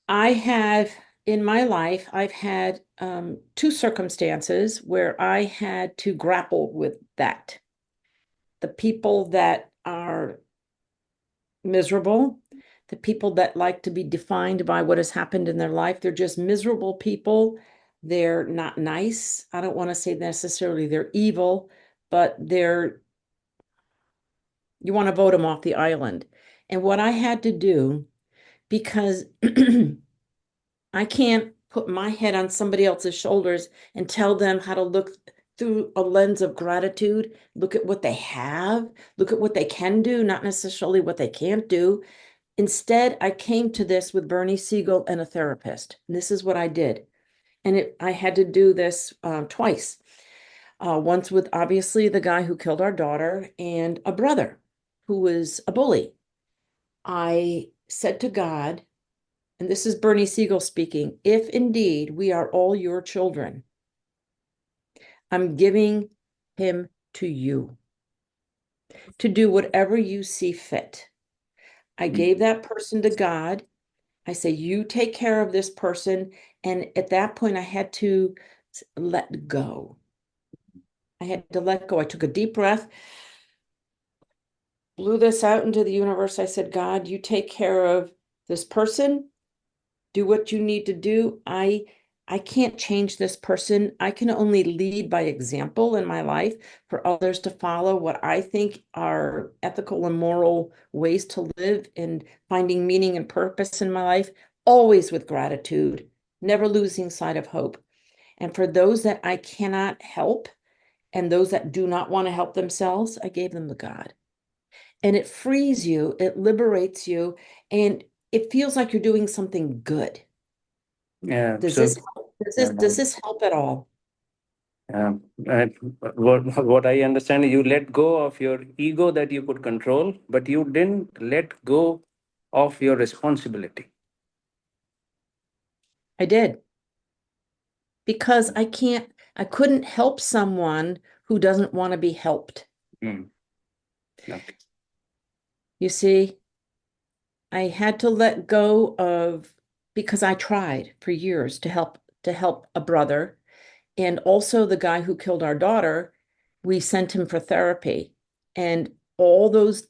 I have in my life, I've had two circumstances where I had to grapple with that. The people that are miserable, the people that like to be defined by what has happened in their life. They're just miserable people. They're not nice. I don't want to say necessarily they're evil, but you want to vote them off the island. And what I had to do, because I can't put my head on somebody else's shoulders and tell them how to look through a lens of gratitude, look at what they have, look at what they can do, not necessarily what they can't do. Instead, I came to this with Bernie Siegel and a therapist. And this is what I did. And I had to do this twice. Once with obviously the guy who killed our daughter and a brother who was a bully. I said to God, and this is Bernie Siegel speaking, if indeed we are all your children, I'm giving him to you to do whatever you see fit. I gave that person to God. I say, you take care of this person. And at that point, I had to let go. I had to let go. I took a deep breath, blew this out into the universe. I said, God, you take care of this person. Do what you need to do. I can't change this person. I can only lead by example in my life for others to follow what I think are ethical and moral ways to live and finding meaning and purpose in my life, always with gratitude, never losing sight of hope. And for those that I cannot help and those that do not want to help themselves, I gave them to God. And it frees you, it liberates you, and it feels like you're doing something good. Yeah. Does So, this help? Does this help at all? uh, uh, what I understand, you let go of your ego that you could control, but you didn't let go of your responsibility. I did because I couldn't help someone who doesn't want to be helped. Mm. Okay. You see, I had to let go of because I tried for years to help a brother. And also the guy who killed our daughter, we sent him for therapy. And all those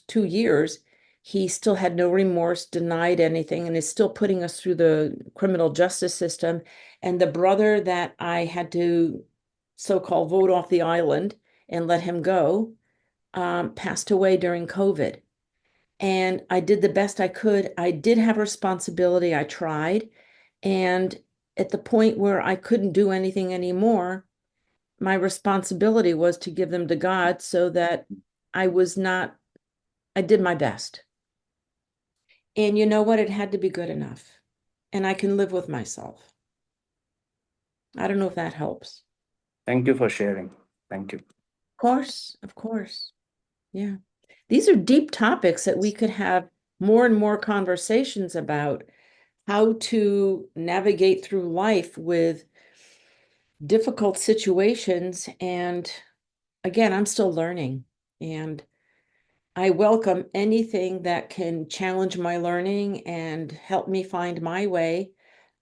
2 years, he still had no remorse, denied anything, and is still putting us through the criminal justice system. And the brother that I had to so-called vote off the island and let him go, passed away during COVID. And I did the best I could. I did have responsibility. I tried. And at the point where I couldn't do anything anymore, my responsibility was to give them to God so that I was not, I did my best. And you know what? It had to be good enough. And I can live with myself. I don't know if that helps. Thank you for sharing. Thank you. Of course, of course. Yeah. These are deep topics that we could have more and more conversations about how to navigate through life with difficult situations. And again, I'm still learning. And I welcome anything that can challenge my learning and help me find my way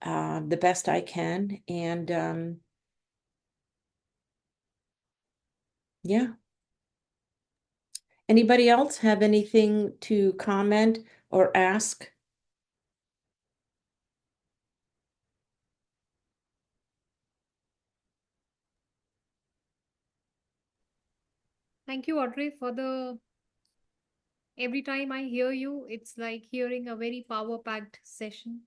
the best I can. And yeah. Anybody else have anything to comment or ask? Thank you, Audrey, for the every time I hear you, it's like hearing a very power-packed session.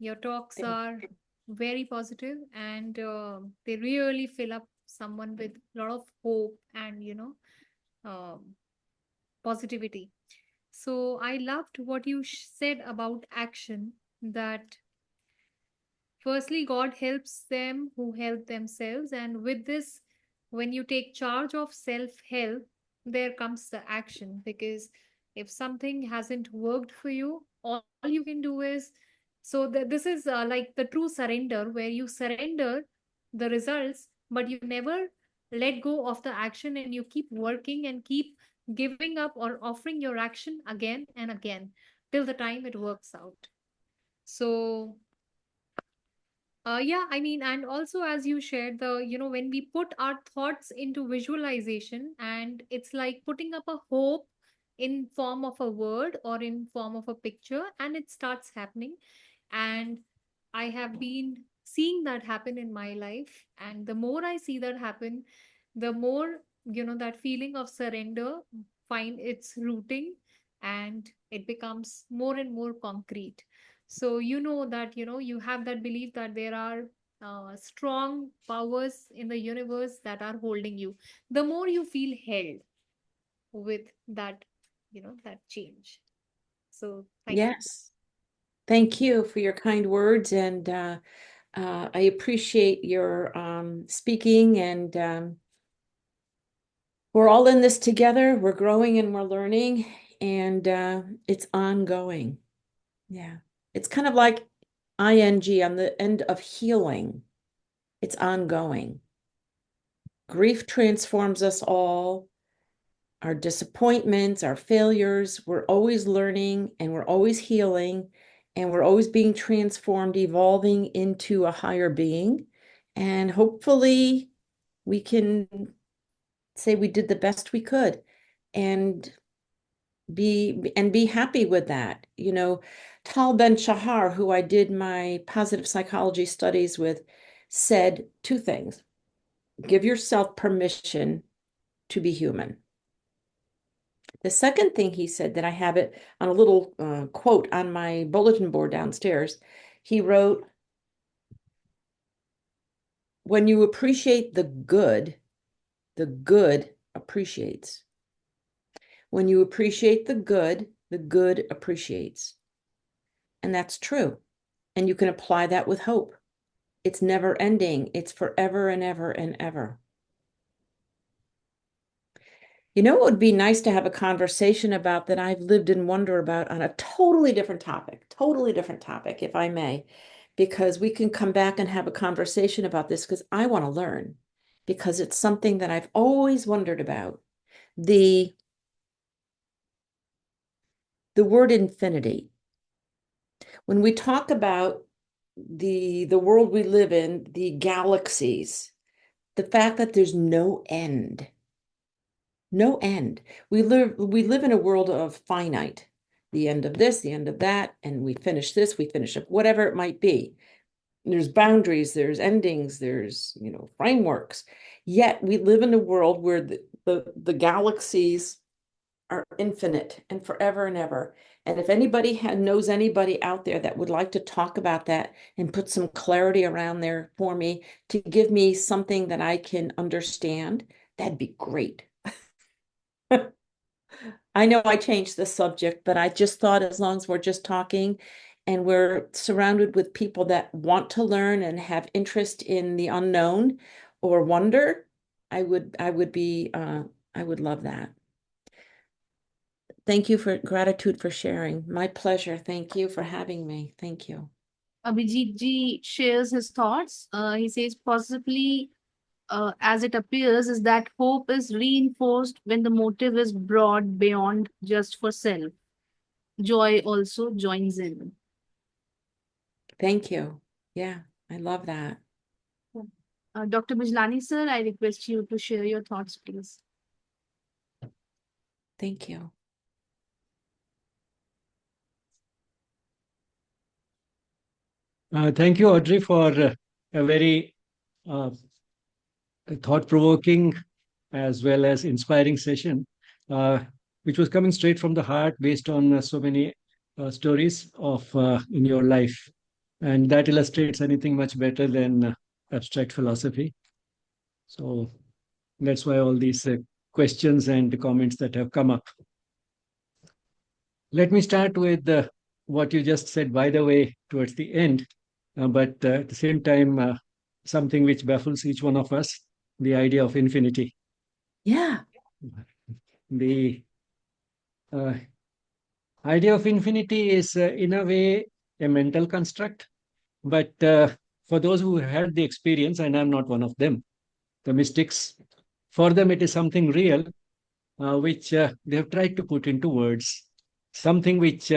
Your talks are very positive and they really fill up someone with a lot of hope and, um, positivity. So I loved what you said about action that firstly, God helps them who help themselves. And with this, when you take charge of self help, there comes the action. Because if something hasn't worked for you, all you can do is this is like the true surrender where you surrender the results, but you never let go of the action and you keep working and keep giving up or offering your action again and again till the time it works out. So yeah, I mean, and also as you shared when we put our thoughts into visualization, and it's like putting up a hope in form of a word or in form of a picture, and it starts happening. And I have been seeing that happen in my life, and the more I see that happen, the more that feeling of surrender find its rooting, and it becomes more and more concrete. So you know that you have that belief that there are strong powers in the universe that are holding you. The more you feel held with that, that change. So thank you. Yes. Thank you for your kind words. And I appreciate your speaking. And we're all in this together. We're growing and we're learning. And it's ongoing. Yeah. It's kind of like ing on the end of healing. It's ongoing. Grief transforms us all. Our disappointments, our failures, we're always learning and we're always healing and we're always being transformed, evolving into a higher being. And hopefully we can say we did the best we could and be happy with that. You know, Tal Ben Shahar, who I did my positive psychology studies with, said two things. Give yourself permission to be human. The second thing he said, that I have it on a little quote on my bulletin board downstairs, he wrote, when you appreciate the good appreciates. When you appreciate the good appreciates. And that's true. And you can apply that with hope. It's never ending. It's forever and ever and ever. You know, it would be nice to have a conversation about that I've lived in wonder about on a totally different topic, if I may, because we can come back and have a conversation about this because I want to learn, because it's something that I've always wondered about. The word infinity. When we talk about the world we live in, the galaxies, the fact that there's no end. No end. We live in a world of finite. The end of this, the end of that, and we finish this, we finish up, whatever it might be. There's boundaries, there's endings, there's, frameworks. Yet we live in a world where the galaxies are infinite and forever and ever. And if anybody knows anybody out there that would like to talk about that and put some clarity around there for me to give me something that I can understand, that'd be great. I know I changed the subject, but I just thought as long as we're just talking and we're surrounded with people that want to learn and have interest in the unknown or wonder, I would love that. Thank you for gratitude for sharing. My pleasure. Thank you for having me. Thank you. Abhijit ji shares his thoughts. He says, possibly, as it appears, is that hope is reinforced when the motive is broad beyond just for self. Joy also joins in. Thank you. Yeah, I love that. Dr. Bijlani, sir, I request you to share your thoughts, please. Thank you. Thank you, Audrey, for a very thought-provoking as well as inspiring session, which was coming straight from the heart based on so many stories of in your life. And that illustrates anything much better than abstract philosophy. So that's why all these questions and comments that have come up. Let me start with what you just said, by the way, towards the end, but at the same time, something which baffles each one of us, the idea of infinity. Yeah. The idea of infinity is, in a way, a mental construct. But for those who had the experience, and I'm not one of them, the mystics, for them it is something real, which they have tried to put into words. Something which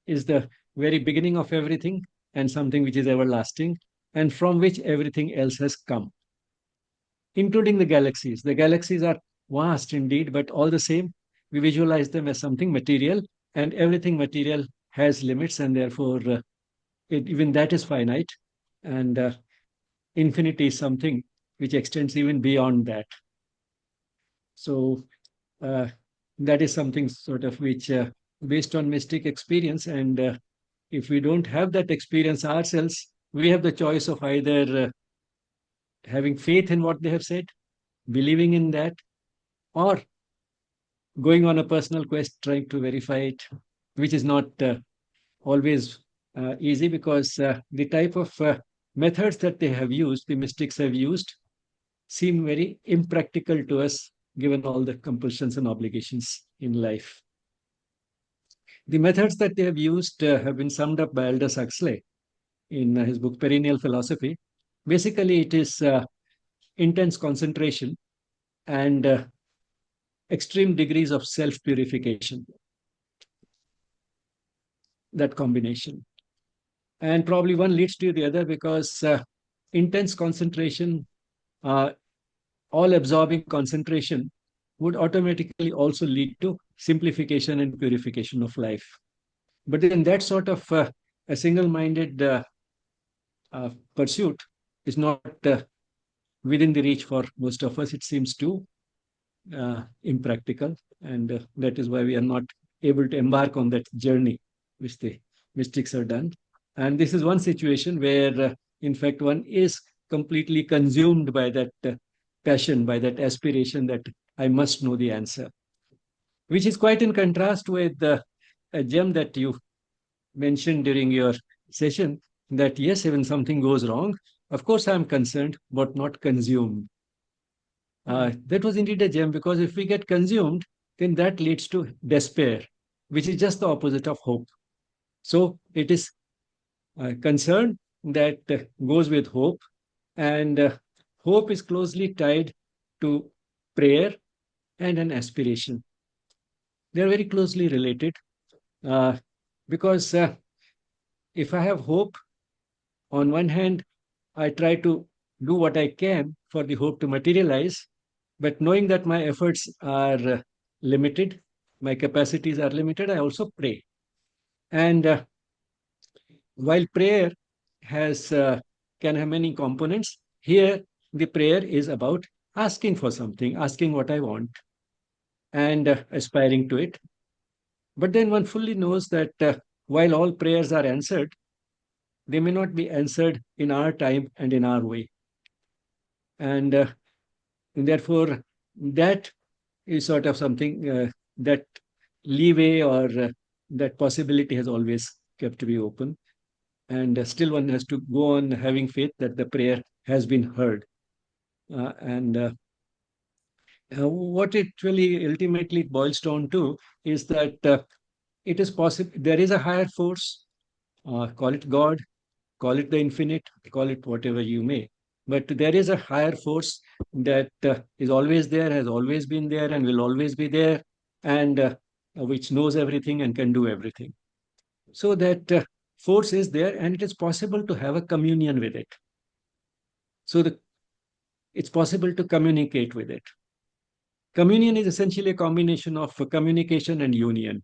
is the very beginning of everything, and something which is everlasting, and from which everything else has come, including the galaxies. The galaxies are vast indeed, but all the same, we visualize them as something material, and everything material has limits, and therefore even that is finite. And infinity is something which extends even beyond that. So that is something sort of which, based on mystic experience, and if we don't have that experience ourselves, we have the choice of either having faith in what they have said, believing in that, or going on a personal quest trying to verify it, which is not always easy, because the type of methods that they have used, the mystics have used, seem very impractical to us given all the compulsions and obligations in life. The methods that they have used have been summed up by Aldous Huxley in his book Perennial Philosophy, Basically, it is intense concentration and extreme degrees of self-purification, that combination. And probably one leads to the other because intense concentration, uh, all-absorbing concentration would automatically also lead to simplification and purification of life. But in that sort of a single-minded pursuit is not within the reach for most of us. It seems too impractical, and that is why we are not able to embark on that journey which the mystics have done. And this is one situation where, in fact, one is completely consumed by that passion, by that aspiration that I must know the answer, which is quite in contrast with a gem that you mentioned during your session, that yes, even something goes wrong, of course I'm concerned, but not consumed. That was indeed a gem, because if we get consumed, then that leads to despair, which is just the opposite of hope. So it is concern that goes with hope, and hope is closely tied to prayer and an aspiration. They are very closely related, because if I have hope, on one hand, I try to do what I can for the hope to materialize, but knowing that my efforts are limited, my capacities are limited, I also pray. And while prayer has can have many components, here the prayer is about asking for something, asking what I want, and aspiring to it. But then one fully knows that while all prayers are answered, they may not be answered in our time and in our way. And therefore, that is sort of something that leeway or that possibility has always kept to be open. And still, one has to go on having faith that the prayer has been heard. And what it really ultimately boils down to is that it is possible, there is a higher force, call it God, call it the infinite, call it whatever you may. But there is a higher force that is always there, has always been there, and will always be there, and which knows everything and can do everything. So that force is there, and it is possible to have a communion with it. So it's possible to communicate with it. Communion is essentially a combination of communication and union.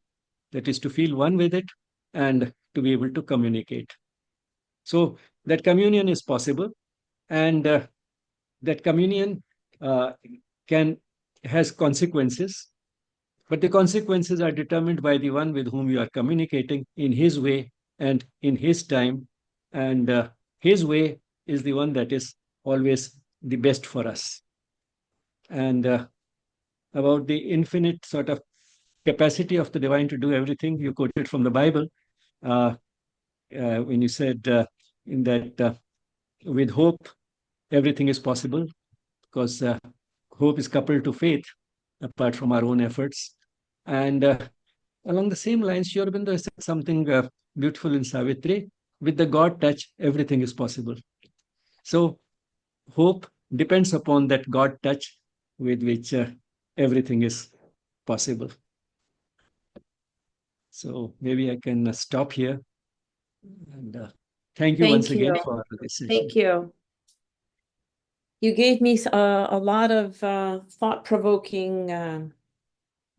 That is to feel one with it and to be able to communicate. So that communion is possible, and that communion uh, can has consequences, but the consequences are determined by the one with whom you are communicating in his way and in his time, and his way is the one that is always the best for us. And about the infinite sort of capacity of the divine to do everything, you quoted from the Bible uh, when you said in that with hope everything is possible, because hope is coupled to faith apart from our own efforts. And along the same lines, Sri Aurobindo said something beautiful in Savitri: with the God touch, everything is possible. So hope depends upon that God touch with which everything is possible. So maybe I can stop here. And thank you once Thank again you. for this session. Thank you. You gave me a lot of thought-provoking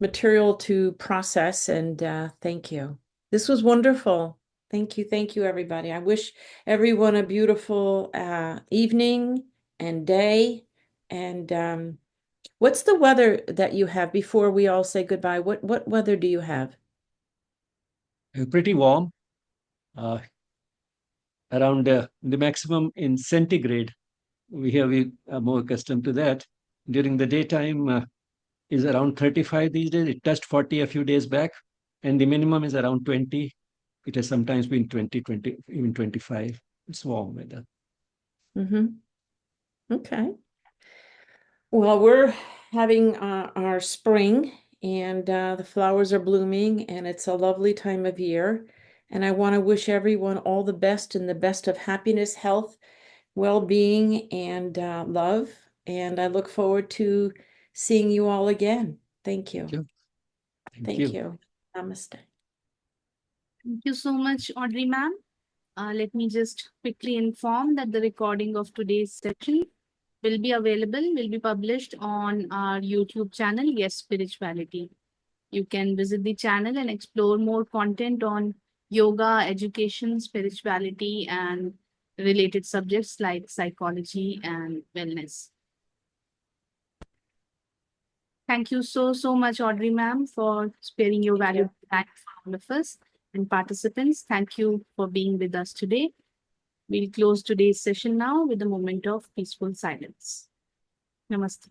material to process, and thank you. This was wonderful. Thank you, everybody. I wish everyone a beautiful evening and day. And what's the weather that you have before we all say goodbye? What weather do you have? Pretty warm, around the maximum in centigrade. We are more accustomed to that. During the daytime is around 35 these days. It touched 40 a few days back, and the minimum is around 20. It has sometimes been 20, even 25. It's warm weather. Mm-hmm. Okay. Well, we're having our spring, and the flowers are blooming, and it's a lovely time of year. And I want to wish everyone all the best and the best of happiness, health, well-being and love. And I look forward to seeing you all again. Thank you. Thank you. Thank you. Namaste. Thank you so much, Audrey ma'am. Let me just quickly inform that the recording of today's session will be published on our YouTube channel, Yes Spirituality. You can visit the channel and explore more content on yoga, education, spirituality, and related subjects like psychology and wellness. Thank you so much, Audrey ma'am, for sparing your valuable time for all of us and participants. Thank you for being with us today. We'll close today's session now with a moment of peaceful silence. Namaste.